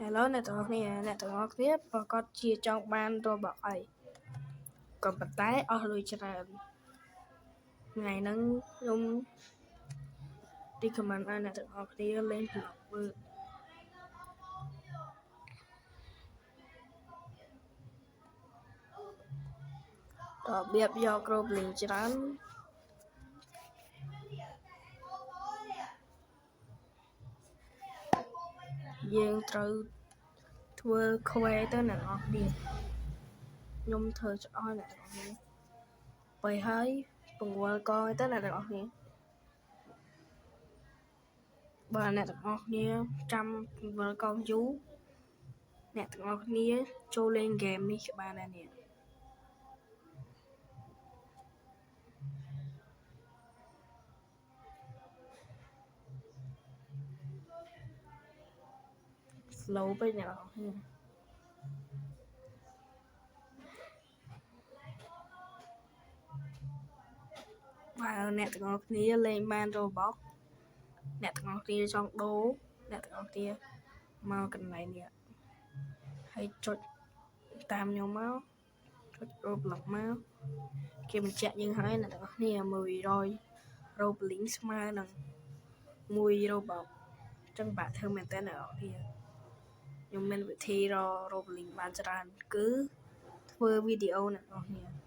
Hello អ្នកទាំងអស់គ្នាប្រកាសជាចង់បានរបស់អីក៏ប៉ុន្តែអស់លុយច្រើនថ្ងៃហ្នឹងខ្ញុំ recommend ឲ្យអ្នកទាំងអស់គ្នាលេង Bloxburg របៀបយករ៉ូបលីងច្រើនយើងត្រូវធ្វើ quest ទៅអ្នកទាំងអស់គ្នាខ្ញុំធ្វើចោលអ្នកទាំងអស់គ្នាបើហើយពង្វល់កទៅអ្នកទាំងអស់គ្នាបើអ្នកទាំងអស់គ្នាចាំពង្វល់កងយូរអ្នកទាំងអស់គ្នាចូលលេងហ្គេមនេះក៏បានដែរនេះslow ពេកអ្នកទាំងអស់គ្នាបើអ្នកទាំងអស់គ្នាលេងបាន Roblox អ្នកទាំងអស់គ្នាចង់ដូរអ្នកទាំងអស់គ្នាមកកន្លែងនេះហើយចុចតាមខ្ញុំមកចុច Roblox មកគេបញ្ជាក់យើងហើយអ្នកទាំងអស់គ្នា100 Roblox ស្មើនឹង1 Roblox អញ្ចឹងបាក់ធ្វើមែនតើអ្នកទាំងអស់គ្នាខ្ញុំមានវិធីរក Roblox បានច្រើនគឺធ្វើវីដេអូអ្នកទាំងអស់គ្នា